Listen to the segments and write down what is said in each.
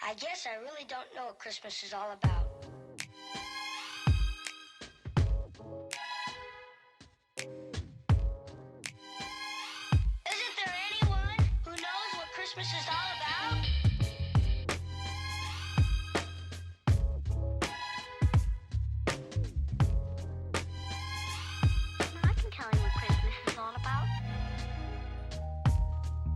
I guess I really don't know what Christmas is all about. Isn't there anyone who knows what Christmas is all about? I can tell you what Christmas is all about.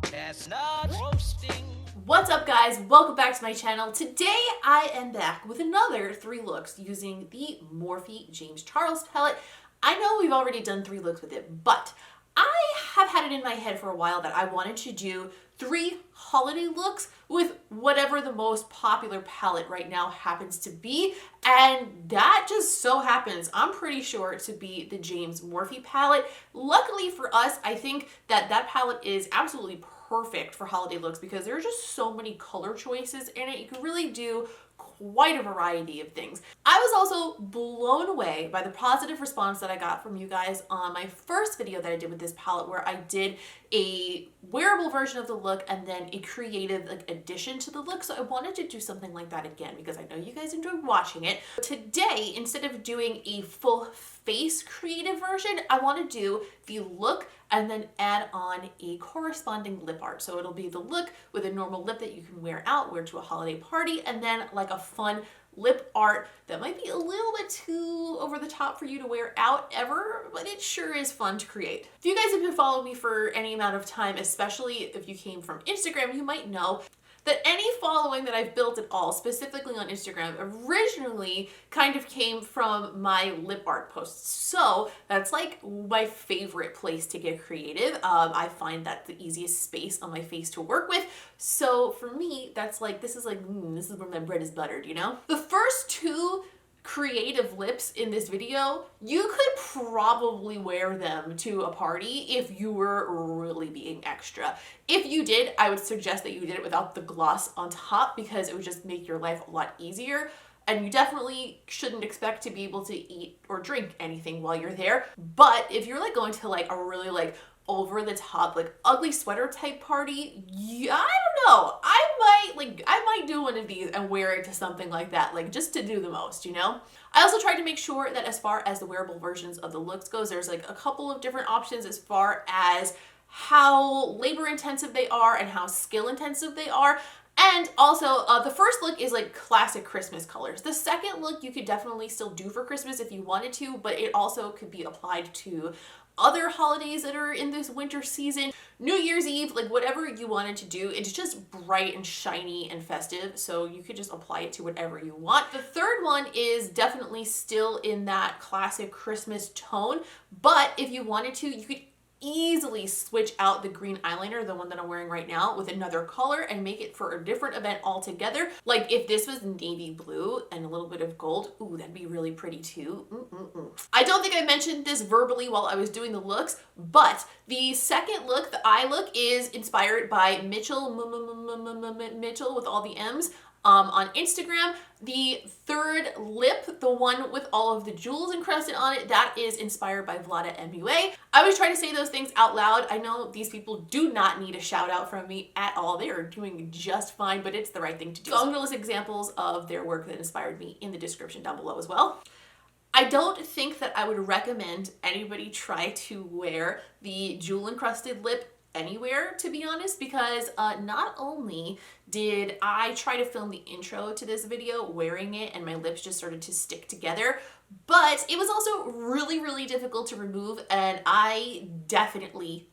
Chestnuts roasting. What's up, guys? Welcome back to my channel. Today I am back with another 3 looks using the Morphe James Charles palette. I know we've already done 3 looks with it, but I have had it in my head for a while that I wanted to do 3 holiday looks with whatever the most popular palette right now happens to be, and that just so happens, I'm pretty sure, to be the James Morphe palette. Luckily for us, I think that that palette is absolutely perfect for holiday looks because there are just so many color choices in it. You can really do quite a variety of things. I was also blown away by the positive response that I got from you guys on my first video that I did with this palette, where I did a wearable version of the look and then a creative addition to the look. So I wanted to do something like that again because I know you guys enjoyed watching it. Today, instead of doing a full face creative version, I want to do the look and then add on a corresponding lip art. So it'll be the look with a normal lip that you can wear to a holiday party, and then like a fun lip art that might be a little bit too over the top for you to wear out ever, but it sure is fun to create. If you guys have been following me for any amount of time, especially if you came from Instagram, you might know that any following that I've built at all, specifically on Instagram, originally kind of came from my lip art posts. So that's like my favorite place to get creative. I find that the easiest space on my face to work with. So for me, that's like, this is where my bread is buttered, you know? The first 2 creative lips in this video, you could probably wear them to a party if you were really being extra. If you did, I would suggest that you did it without the gloss on top because it would just make your life a lot easier. And you definitely shouldn't expect to be able to eat or drink anything while you're there. But if you're like going to like a really like over the top, like ugly sweater type party, yeah, I don't know. I might do one of these and wear it to something like that, like just to do the most, you know? I also tried to make sure that as far as the wearable versions of the looks goes, there's like a couple of different options as far as how labor intensive they are and how skill intensive they are. And also, the first look is like classic Christmas colors. The second look you could definitely still do for Christmas if you wanted to, but it also could be applied to other holidays that are in this winter season. New Year's Eve, like whatever you wanted to do, it's just bright and shiny and festive, so you could just apply it to whatever you want. The third one is definitely still in that classic Christmas tone, but if you wanted to, you could easily switch out the green eyeliner, the one that I'm wearing right now, with another color and make it for a different event altogether. Like if this was navy blue and a little bit of gold, ooh, that'd be really pretty too. I don't think I mentioned this verbally while I was doing the looks, but the second look, the eye look, is inspired by Mitchell with all the M's on Instagram. The third lip, the one with all of the jewels encrusted on it, that is inspired by Vlada MUA. I always try to say those things out loud. I know these people do not need a shout out from me at all. They are doing just fine, but it's the right thing to do. So I'm gonna list examples of their work that inspired me in the description down below as well. I don't think that I would recommend anybody try to wear the jewel encrusted lip anywhere, to be honest, because not only did I try to film the intro to this video wearing it and my lips just started to stick together, but it was also really difficult to remove, and I definitely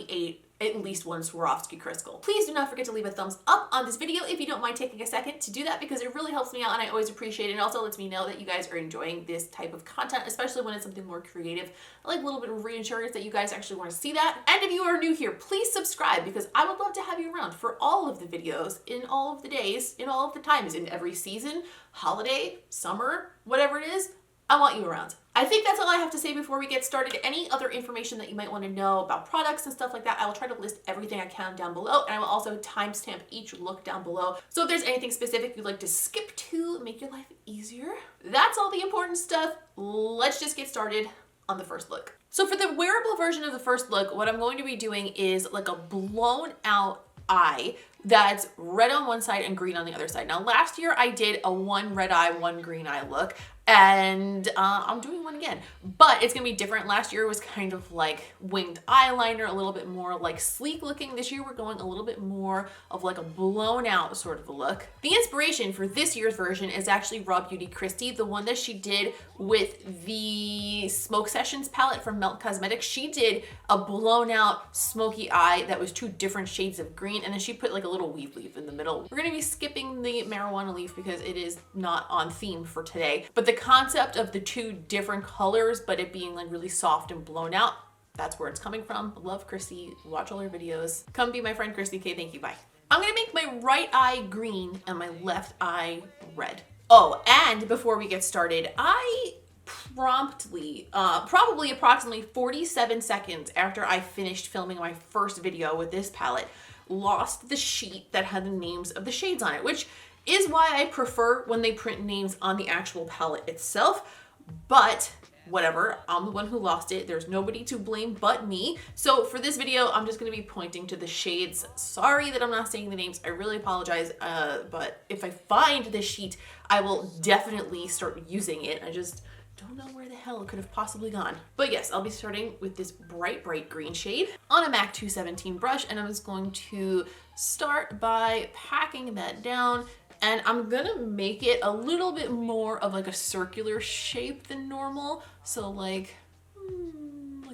ate at least one Swarovski crystal. Please do not forget to leave a thumbs up on this video if you don't mind taking a second to do that, because it really helps me out and I always appreciate it. It also lets me know that you guys are enjoying this type of content, especially when it's something more creative. I like a little bit of reassurance that you guys actually want to see that. And if you are new here, please subscribe, because I would love to have you around for all of the videos, in all of the days, in all of the times, in every season, holiday, summer, whatever it is. I want you around. I think that's all I have to say before we get started. Any other information that you might want to know about products and stuff like that, I will try to list everything I can down below, and I will also timestamp each look down below. So if there's anything specific you'd like to skip to make your life easier, that's all the important stuff. Let's just get started on the first look. So for the wearable version of the first look, what I'm going to be doing is like a blown out eye that's red on one side and green on the other side. Now last year I did a one red eye, one green eye look, and I'm doing one again, but it's gonna be different. Last year was kind of like winged eyeliner, a little bit more like sleek looking. This year we're going a little bit more of like a blown out sort of a look. The inspiration for this year's version is actually Raw Beauty Christie, the one that she did with the Smoke Sessions palette from Melt Cosmetics. She did a blown out smoky eye that was two different shades of green, and then she put like a little weave leaf in the middle. We're gonna be skipping the marijuana leaf because it is not on theme for today, but the concept of the two different colors, but it being like really soft and blown out, that's where it's coming from. Love Chrissy, watch all her videos. Come be my friend Christy K, thank you, bye. I'm gonna make my right eye green and my left eye red. Oh, and before we get started, I promptly, probably approximately 47 seconds after I finished filming my first video with this palette, lost the sheet that had the names of the shades on it, which is why I prefer when they print names on the actual palette itself, but whatever, I'm the one who lost it. There's nobody to blame but me. So for this video, I'm just gonna be pointing to the shades. Sorry that I'm not saying the names, I really apologize, but if I find this sheet, I will definitely start using it. I just don't know where the hell it could have possibly gone. But yes, I'll be starting with this bright green shade on a MAC 217 brush, and I'm just going to start by packing that down. And I'm gonna make it a little bit more of like a circular shape than normal. So like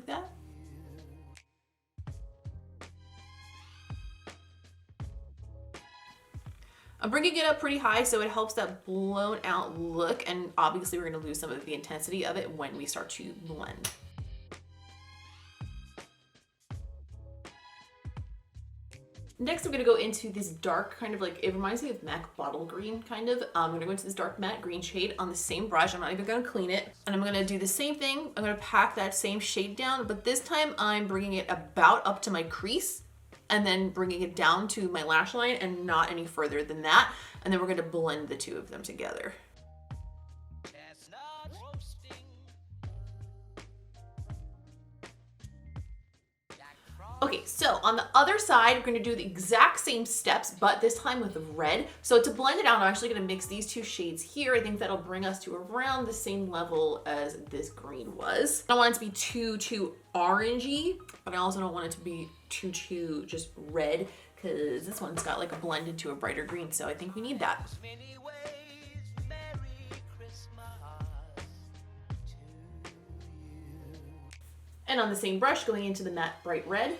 that. I'm bringing it up pretty high so it helps that blown out look, and obviously we're gonna lose some of the intensity of it when we start to blend. Next, I'm gonna go into this dark kind of like, it reminds me of MAC bottle green kind of. I'm gonna go into this dark matte green shade on the same brush. I'm not even gonna clean it. And I'm gonna do the same thing. I'm gonna pack that same shade down, but this time I'm bringing it about up to my crease and then bringing it down to my lash line and not any further than that. And then we're gonna blend the two of them together. Okay, so on the other side, we're gonna do the exact same steps, but this time with red. So to blend it out, I'm actually gonna mix these two shades here. I think that'll bring us to around the same level as this green was. I don't want it to be too orangey, but I also don't want it to be too just red, because this one's got like a blend into a brighter green, so I think we need that. And on the same brush, going into the matte bright red.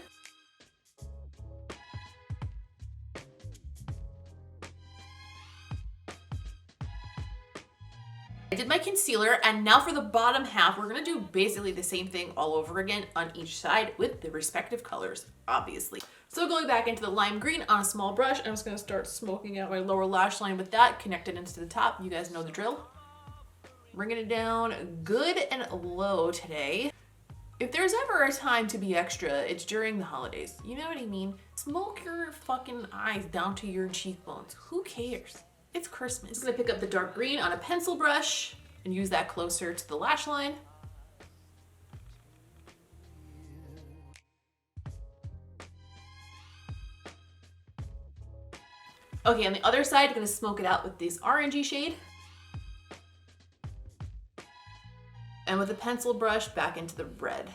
I did my concealer, and now for the bottom half, we're gonna do basically the same thing all over again on each side with the respective colors, obviously. So going back into the lime green on a small brush, I'm just gonna start smoking out my lower lash line with that, connected into the top. You guys know the drill. Bringing it down good and low today. If there's ever a time to be extra, it's during the holidays. You know what I mean? Smoke your fucking eyes down to your cheekbones. Who cares? It's Christmas. I'm gonna pick up the dark green on a pencil brush and use that closer to the lash line. Okay, on the other side, I'm gonna smoke it out with this orangey shade. And with a pencil brush, back into the red.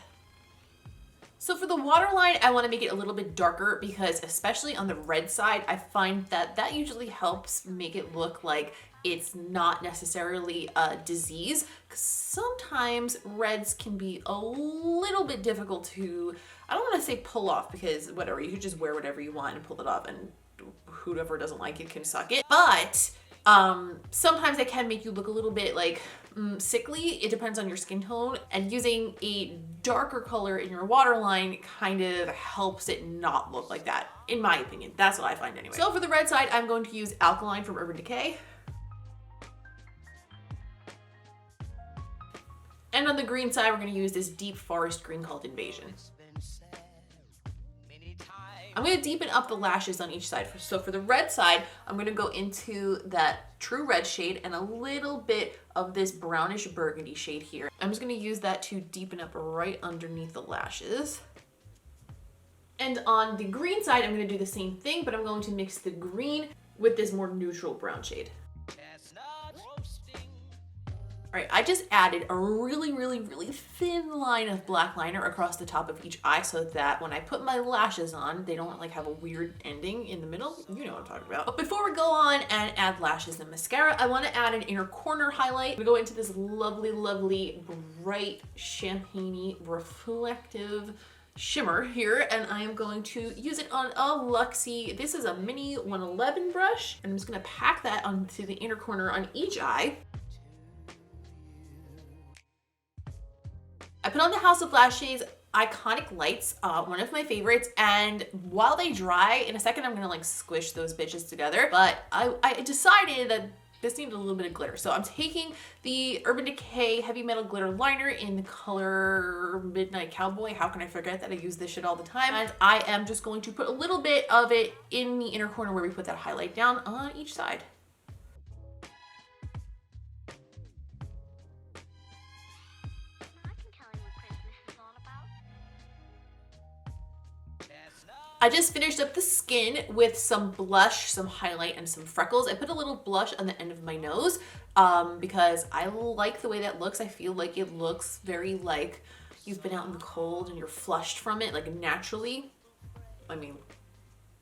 So for the waterline, I wanna make it a little bit darker because especially on the red side, I find that that usually helps make it look like it's not necessarily a disease. 'Cause sometimes reds can be a little bit difficult to, I don't wanna say pull off, because whatever, you could just wear whatever you want and pull it off, and whoever doesn't like it can suck it. But sometimes it can make you look a little bit like sickly. It depends on your skin tone, and using a darker color in your waterline kind of helps it not look like that, in my opinion. That's what I find anyway. So for the red side, I'm going to use Alkaline from Urban Decay. And on the green side, we're going to use this deep forest green called Invasion. I'm going to deepen up the lashes on each side. So for the red side, I'm going to go into that true red shade and a little bit of this brownish burgundy shade here. I'm just going to use that to deepen up right underneath the lashes. And on the green side, I'm gonna do the same thing, but I'm going to mix the green with this more neutral brown shade. All right, I just added a really, really, really thin line of black liner across the top of each eye so that when I put my lashes on, they don't like have a weird ending in the middle. You know what I'm talking about. But before we go on and add lashes and mascara, I want to add an inner corner highlight. I'm gonna go into this lovely, lovely, bright, champagne-y, reflective shimmer here, and I am going to use it on a Luxie. This is a mini 111 brush, and I'm just gonna pack that onto the inner corner on each eye. I put on the House of Lashes Iconic Lights, one of my favorites, and while they dry, in a second I'm gonna like squish those bitches together, but I decided that this needed a little bit of glitter. So I'm taking the Urban Decay Heavy Metal Glitter Liner in the color Midnight Cowboy. How can I forget that I use this shit all the time? And I am just going to put a little bit of it in the inner corner where we put that highlight down on each side. I just finished up the skin with some blush, some highlight, and some freckles. I put a little blush on the end of my nose because I like the way that looks. I feel like it looks very like you've been out in the cold and you're flushed from it, like naturally. I mean,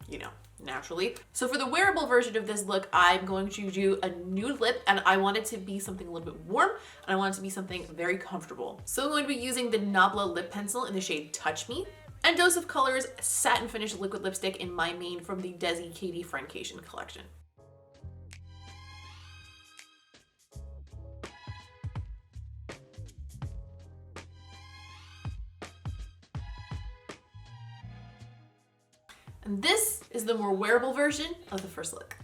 you know, naturally. So for the wearable version of this look, I'm going to do a nude lip, and I want it to be something a little bit warm, and I want it to be something very comfortable. So I'm going to be using the NABLA lip pencil in the shade Touch Me, and Dose of Colors Satin Finish Liquid Lipstick in my main from the Desi Katie Francation collection. And this is the more wearable version of the first look.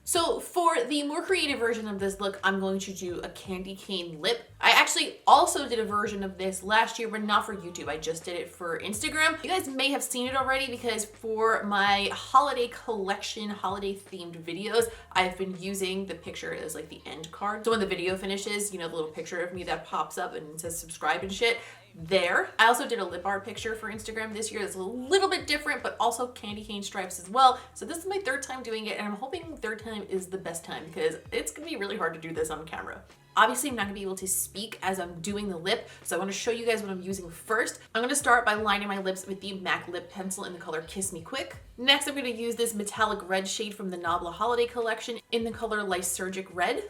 So for the more creative version of this look, I'm going to do a candy cane lip. I actually also did a version of this last year, but not for YouTube. I just did it for Instagram. You guys may have seen it already because for my holiday collection, holiday themed videos, I've been using the picture as like the end card. So when the video finishes, you know, the little picture of me that pops up and says subscribe and shit, there. I also did a lip art picture for Instagram this year that's a little bit different, but also candy cane stripes as well. So this is my third time doing it, and I'm hoping third time is the best time because it's gonna be really hard to do this on camera. Obviously, I'm not gonna be able to speak as I'm doing the lip, so I wanna show you guys what I'm using first. I'm gonna start by lining my lips with the MAC lip pencil in the color Kiss Me Quick. Next, I'm gonna use this metallic red shade from the NABLA Holiday Collection in the color Lysergic Red,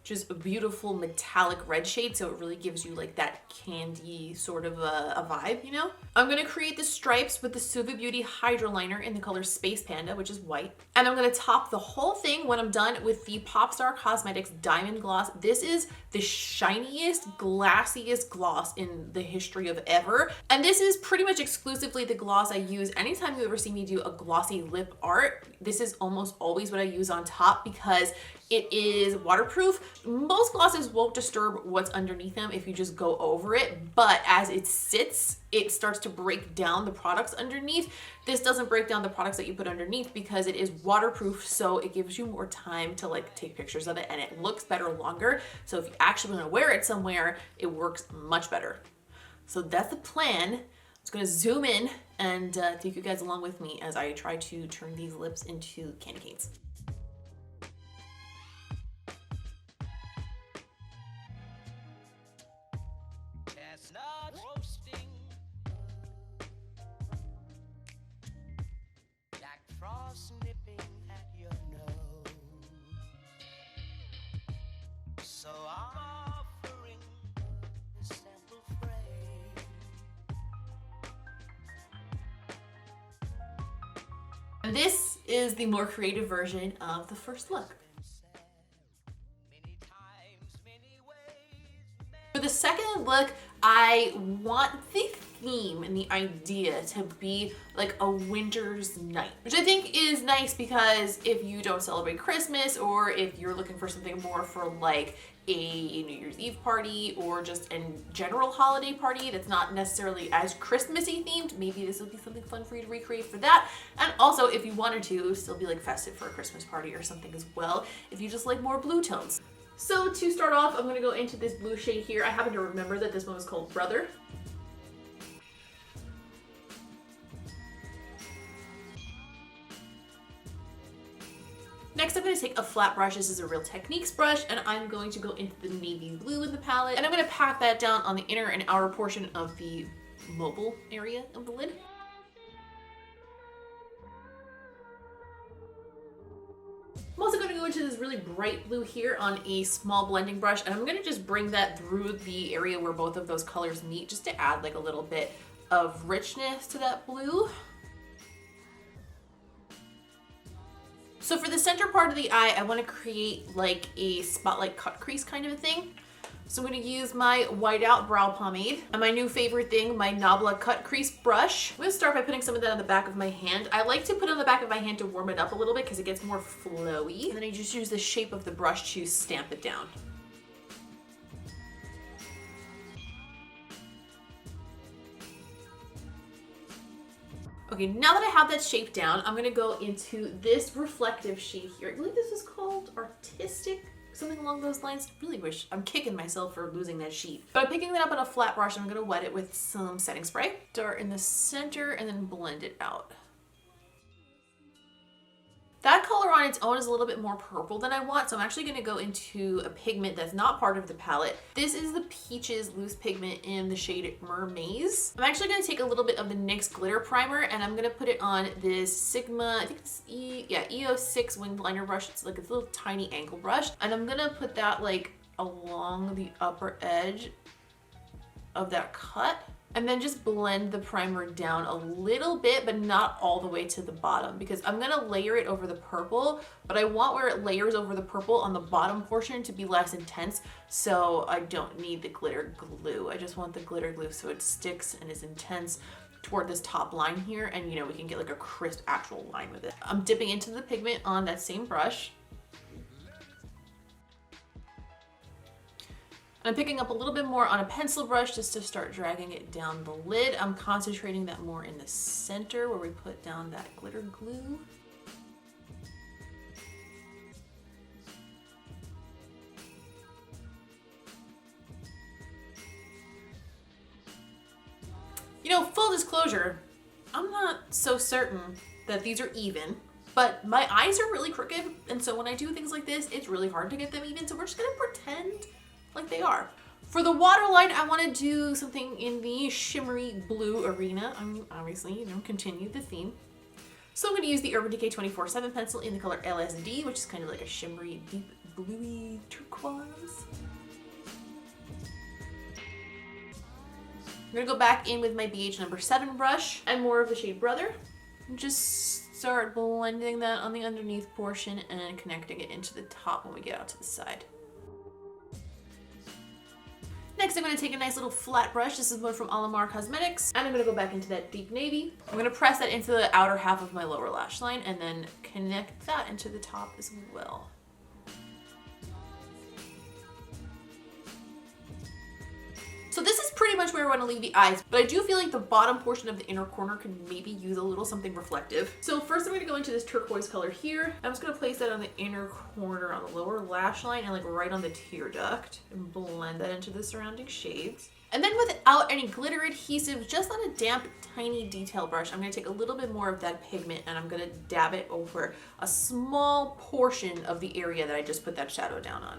which is a beautiful metallic red shade, so it really gives you like that candy sort of a vibe, you know? I'm gonna create the stripes with the SUVA Beauty HYDRALINER in the color Space Panda, which is white. And I'm gonna top the whole thing when I'm done with the Popstar Cosmetics Diamond Gloss. This is the shiniest, glassiest gloss in the history of ever. And this is pretty much exclusively the gloss I use anytime you ever see me do a glossy lip art. This is almost always what I use on top because it is waterproof. Most glosses won't disturb what's underneath them if you just go over it, but as it sits, it starts to break down the products underneath. This doesn't break down the products that you put underneath because it is waterproof, so it gives you more time to like take pictures of it, and it looks better longer. So if you actually want to wear it somewhere, it works much better. So that's the plan. I'm just gonna zoom in and take you guys along with me as I try to turn these lips into candy canes. Roasting, like frost nipping at your nose. So I'm offering a sample phrase. And this is the more creative version of the first look. For the second look, I want the theme and the idea to be like a winter's night, which I think is nice because if you don't celebrate Christmas, or if you're looking for something more for like a New Year's Eve party or just a general holiday party that's not necessarily as Christmassy themed, maybe this would be something fun for you to recreate for that. And also if you wanted to still be like festive for a Christmas party or something as well, if you just like more blue tones. So to start off, I'm gonna go into this blue shade here. I happen to remember that this one was called Brother. Next, I'm going to take a flat brush. This is a Real Techniques brush, and I'm going to go into the navy blue in the palette, and I'm going to pat that down on the inner and outer portion of the mobile area of the lid. I'm also going to go into this really bright blue here on a small blending brush, and I'm going to just bring that through the area where both of those colors meet, just to add like a little bit of richness to that blue. So for the center part of the eye, I want to create like a spotlight cut crease kind of a thing. So I'm going to use my whiteout brow pomade and my new favorite thing, my NABLA cut crease brush. I'm going to start by putting some of that on the back of my hand. I like to put it on the back of my hand to warm it up a little bit because it gets more flowy. And then I just use the shape of the brush to stamp it down. Okay, now that I have that shape down, I'm gonna go into this reflective shade here. I believe this is called Artistic, something along those lines. Really wish, I'm kicking myself for losing that sheet. But I'm picking that up on a flat brush and I'm gonna wet it with some setting spray. Start in the center and then blend it out. That color on its own is a little bit more purple than I want, so I'm actually going to go into a pigment that's not part of the palette. This is the Peaches loose pigment in the shade Mermaids. I'm actually going to take a little bit of the NYX glitter primer and I'm going to put it on this Sigma, I think it's EO6 winged liner brush. It's like a little tiny ankle brush, and I'm going to put that like along the upper edge of that cut. And then just blend the primer down a little bit, but not all the way to the bottom, because I'm gonna layer it over the purple, but I want where it layers over the purple on the bottom portion to be less intense, so I don't need the glitter glue. I just want the glitter glue so it sticks and is intense toward this top line here, and you know, we can get like a crisp actual line with it. I'm dipping into the pigment on that same brush. I'm picking up a little bit more on a pencil brush just to start dragging it down the lid. I'm concentrating that more in the center where we put down that glitter glue. You know, full disclosure, I'm not so certain that these are even, but my eyes are really crooked, and so when I do things like this, it's really hard to get them even, so we're just gonna pretend like they are. For the waterline, I want to do something in the shimmery blue arena. I'm obviously, you know, continue the theme. So I'm going to use the Urban Decay 24/7 pencil in the color LSD, which is kind of like a shimmery, deep, bluey turquoise. I'm going to go back in with my BH number 7 brush and more of the shade Brother. And just start blending that on the underneath portion and connecting it into the top when we get out to the side. Next, I'm going to take a nice little flat brush. This is one from Alamar Cosmetics. And I'm going to go back into that deep navy. I'm going to press that into the outer half of my lower lash line and then connect that into the top as well. So this is pretty much where I want to leave the eyes, but I do feel like the bottom portion of the inner corner could maybe use a little something reflective. So first I'm going to go into this turquoise color here. I'm just going to place that on the inner corner on the lower lash line and like right on the tear duct and blend that into the surrounding shades. And then without any glitter adhesive, just on a damp, tiny detail brush, I'm going to take a little bit more of that pigment and I'm going to dab it over a small portion of the area that I just put that shadow down on.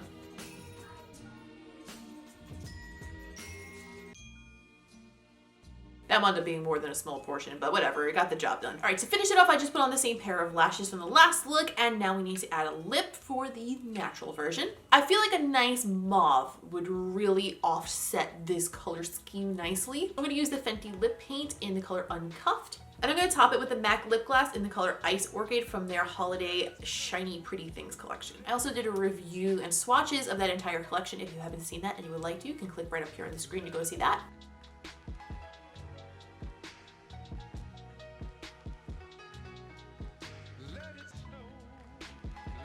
That wound up being more than a small portion, but whatever, it got the job done. All right, to finish it off, I just put on the same pair of lashes from the last look, and now we need to add a lip for the natural version. I feel like a nice mauve would really offset this color scheme nicely. I'm gonna use the Fenty lip paint in the color Uncuffed, and I'm gonna top it with the MAC lip gloss in the color Ice Orchid from their holiday shiny pretty things collection. I also did a review and swatches of that entire collection. If you haven't seen that and you would like to, you can click right up here on the screen to go see that.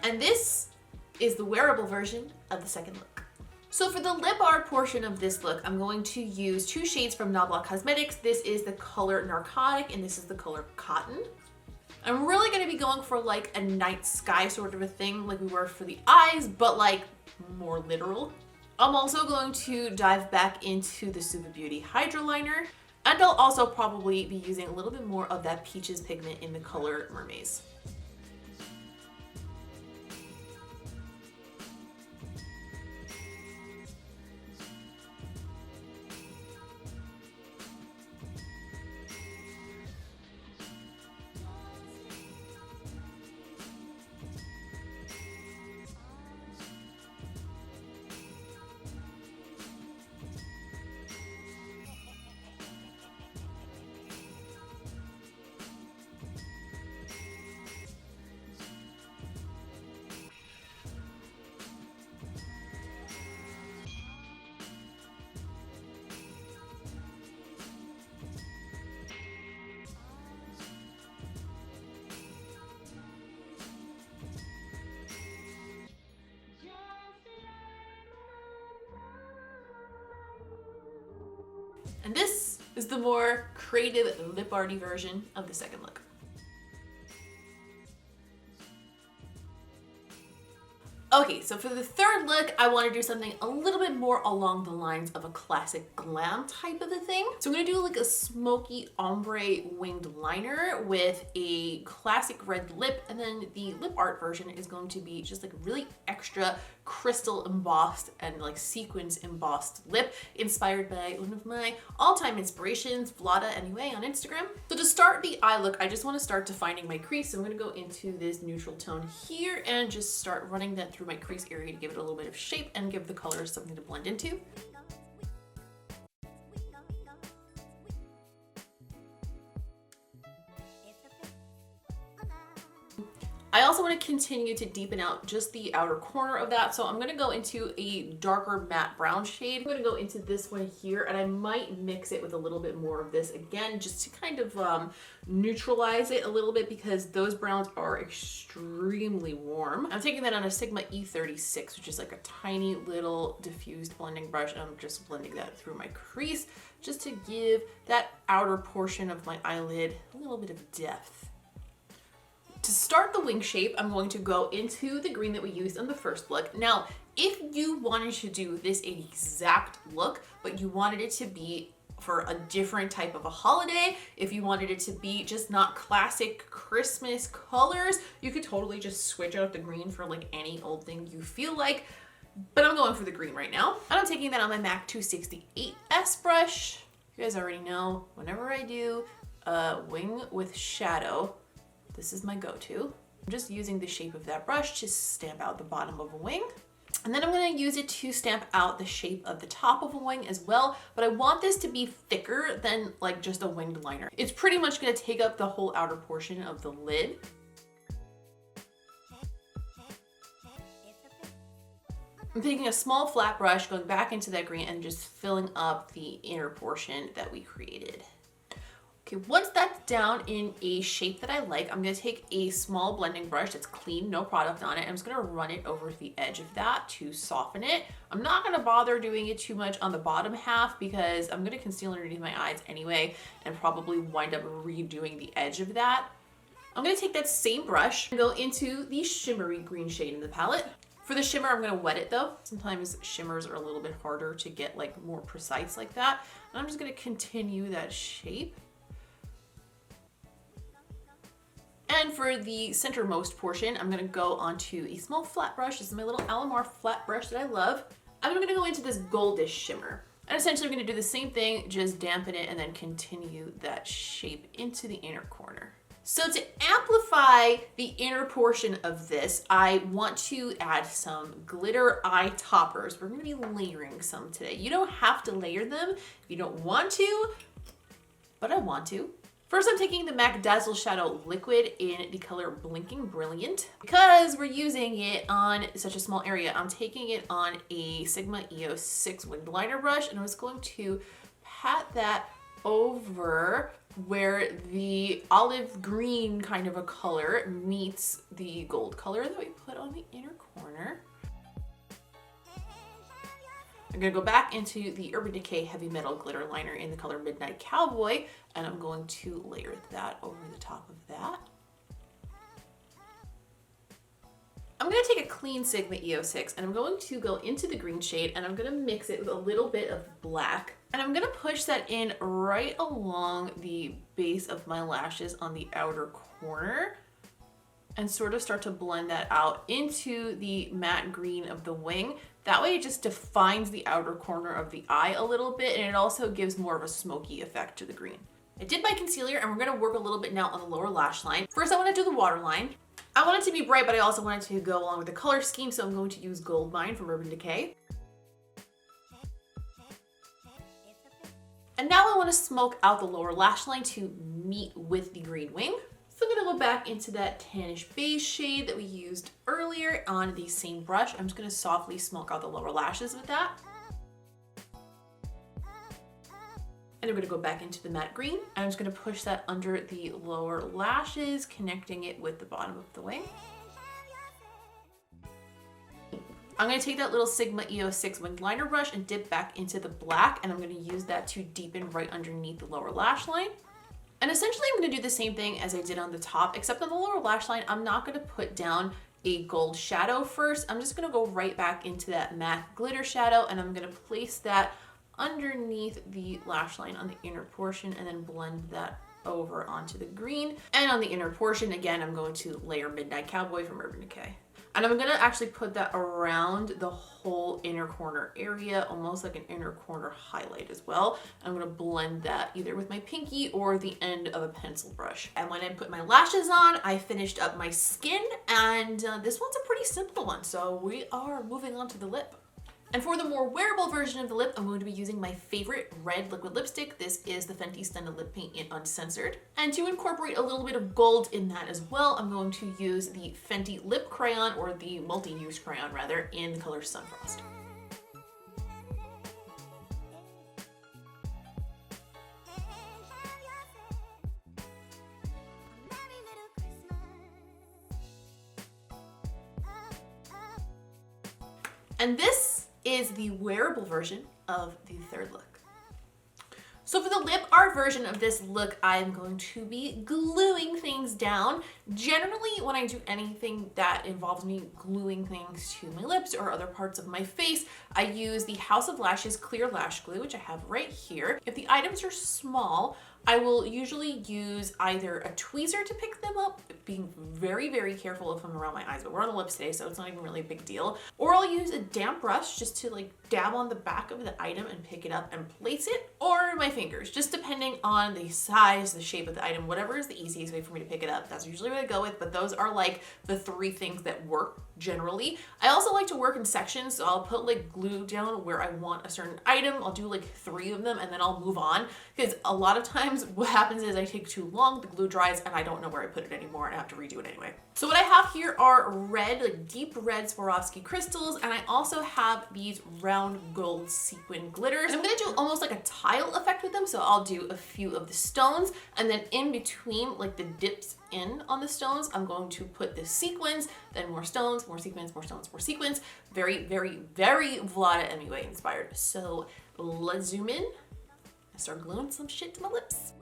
And this is the wearable version of the second look. So for the lip art portion of this look, I'm going to use 2 shades from NABLA Cosmetics. This is the color Narcotic and this is the color Cotton. I'm really going to be going for like a night sky sort of a thing like we were for the eyes, but like more literal. I'm also going to dive back into the SUVA Beauty HYDRALINER, and I'll also probably be using a little bit more of that Peaches pigment in the color Mermaids. And this is the more creative lip arty version of the second look. Okay, so for the third look, I want to do something a little bit more along the lines of a classic glam type of a thing. So I'm going to do like a smoky ombre winged liner with a classic red lip, and then the lip art version is going to be just like really extra crystal embossed and like sequins embossed lip, inspired by one of my all-time inspirations, Vlada anyway, on Instagram. So to start the eye look, I just want to start defining my crease. So I'm going to go into this neutral tone here and just start running that through my crease area to give it a little bit of shape and give the colors something to blend into. I also want to continue to deepen out just the outer corner of that. So I'm going to go into a darker matte brown shade. I'm going to go into this one here, and I might mix it with a little bit more of this again, just to kind of neutralize it a little bit, because those browns are extremely warm. I'm taking that on a Sigma E36, which is like a tiny little diffused blending brush, and I'm just blending that through my crease just to give that outer portion of my eyelid a little bit of depth. To start the wing shape, I'm going to go into the green that we used on the first look. Now, if you wanted to do this exact look, but you wanted it to be for a different type of a holiday, if you wanted it to be just not classic Christmas colors, you could totally just switch out the green for like any old thing you feel like. But I'm going for the green right now. And I'm taking that on my MAC 268S brush. You guys already know, whenever I do a wing with shadow, this is my go-to. I'm just using the shape of that brush to stamp out the bottom of a wing. And then I'm going to use it to stamp out the shape of the top of a wing as well. But I want this to be thicker than like just a winged liner. It's pretty much going to take up the whole outer portion of the lid. I'm taking a small flat brush, going back into that green and just filling up the inner portion that we created. Okay, once that's down in a shape that I like, I'm gonna take a small blending brush that's clean, no product on it. I'm just gonna run it over the edge of that to soften it. I'm not gonna bother doing it too much on the bottom half because I'm gonna conceal underneath my eyes anyway and probably wind up redoing the edge of that. I'm gonna take that same brush and go into the shimmery green shade in the palette. For the shimmer, I'm gonna wet it though. Sometimes shimmers are a little bit harder to get like more precise like that. And I'm just gonna continue that shape. And for the centermost portion, I'm gonna go onto a small flat brush. This is my little Alamar flat brush that I love. I'm gonna go into this goldish shimmer. And essentially I'm gonna do the same thing, just dampen it and then continue that shape into the inner corner. So to amplify the inner portion of this, I want to add some glitter eye toppers. We're gonna be layering some today. You don't have to layer them if you don't want to, but I want to. First, I'm taking the MAC Dazzle Shadow Liquid in the color Blinking Brilliant. Because we're using it on such a small area, I'm taking it on a Sigma EOS 6 winged liner brush, and I was going to pat that over where the olive green kind of a color meets the gold color that we put on the inner corner. I'm gonna go back into the Urban Decay Heavy Metal Glitter Liner in the color Midnight Cowboy, and I'm going to layer that over the top of that. I'm gonna take a clean Sigma EOS 6 and I'm going to go into the green shade and I'm gonna mix it with a little bit of black. And I'm gonna push that in right along the base of my lashes on the outer corner and sort of start to blend that out into the matte green of the wing. That way it just defines the outer corner of the eye a little bit, and it also gives more of a smoky effect to the green. I did my concealer and we're gonna work a little bit now on the lower lash line. First I wanna do the waterline. I want it to be bright, but I also want it to go along with the color scheme, so I'm going to use Gold Mine from Urban Decay. And now I want to smoke out the lower lash line to meet with the green wing. So I'm gonna go back into that tannish beige shade that we used earlier on the same brush. I'm just gonna softly smoke out the lower lashes with that. And I'm gonna go back into the matte green. And I'm just gonna push that under the lower lashes, connecting it with the bottom of the wing. I'm going to take that little Sigma EO6 winged liner brush and dip back into the black, and I'm going to use that to deepen right underneath the lower lash line. And essentially I'm going to do the same thing as I did on the top, except on the lower lash line, I'm not going to put down a gold shadow first. I'm just going to go right back into that matte glitter shadow, and I'm going to place that underneath the lash line on the inner portion and then blend that over onto the green. And on the inner portion, again, I'm going to layer Midnight Cowboy from Urban Decay. And I'm gonna actually put that around the whole inner corner area, almost like an inner corner highlight as well. I'm gonna blend that either with my pinky or the end of a pencil brush. And when I put my lashes on, I finished up my skin, and this one's a pretty simple one. So we are moving on to the lip. And for the more wearable version of the lip, I'm going to be using my favorite red liquid lipstick. This is the Fenty Stunted Lip Paint in Uncensored. And to incorporate a little bit of gold in that as well, I'm going to use the Fenty Lip Crayon, or the multi-use crayon rather, in the color Sunfrost. And this is the wearable version of the third look. So for the lip art version of this look, I'm going to be gluing things down. Generally, when I do anything that involves me gluing things to my lips or other parts of my face, I use the House of Lashes Clear Lash Glue, which I have right here. If the items are small, I will usually use either a tweezer to pick them up, being very, very careful if I'm around my eyes, but we're on the lips today, so it's not even really a big deal. Or I'll use a damp brush just to like dab on the back of the item and pick it up and place it, or my fingers, just depending on the size, the shape of the item, whatever is the easiest way for me to pick it up. That's usually what I go with, but those are like the three things that work generally. I also like to work in sections, so I'll put like glue down where I want a certain item. I'll do like 3 of them and then I'll move on, because a lot of times what happens is I take too long, the glue dries, and I don't know where I put it anymore and I have to redo it anyway. So what I have here are red, like deep red Swarovski crystals, and I also have these round gold sequin glitters. And I'm gonna do almost like a tile effect with them, so I'll do a few of the stones, and then in between, like the dips in on the stones, I'm going to put the sequins, then more stones, more sequins, more stones, more sequins. Very, very, very Vlada MUA inspired. So let's zoom in and start gluing some shit to my lips.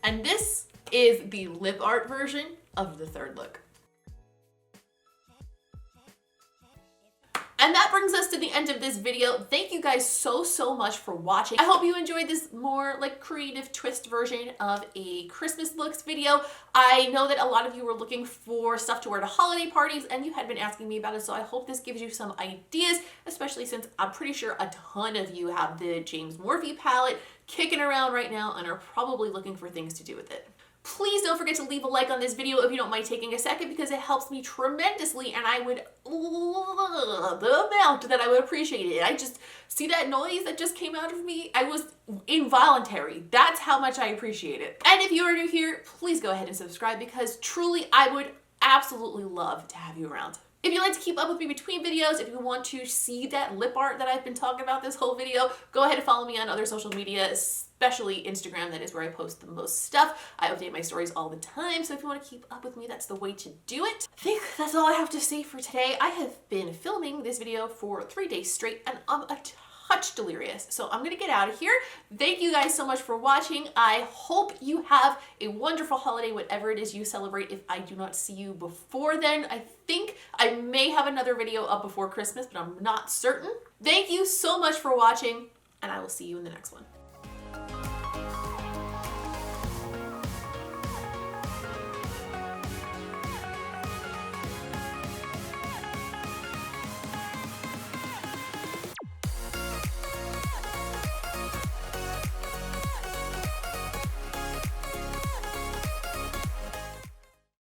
And this is the lip art version of the third look. And that brings us to the end of this video. Thank you guys so much for watching. I hope you enjoyed this more like creative twist version of a Christmas looks video. I know that a lot of you were looking for stuff to wear to holiday parties, and you had been asking me about it, so I hope this gives you some ideas, especially since I'm pretty sure a ton of you have the James Morphe palette kicking around right now and are probably looking for things to do with it. Please don't forget to leave a like on this video if you don't mind taking a second, because it helps me tremendously, and I would the amount that I would appreciate it. I just see that noise that just came out of me. I was involuntary. That's how much I appreciate it. And if you are new here, please go ahead and subscribe, because truly I would absolutely love to have you around. If you like to keep up with me between videos, if you want to see that lip art that I've been talking about this whole video, go ahead and follow me on other social media, especially Instagram. That is where I post the most stuff. I update my stories all the time, so if you want to keep up with me, that's the way to do it. I think that's all I have to say for today. I have been filming this video for 3 days straight, and I'm a touch delirious, so I'm gonna get out of here. Thank you guys so much for watching. I hope you have a wonderful holiday, whatever it is you celebrate. If I do not see you before then, I think I may have another video up before Christmas, but I'm not certain. Thank you so much for watching, and I will see you in the next one.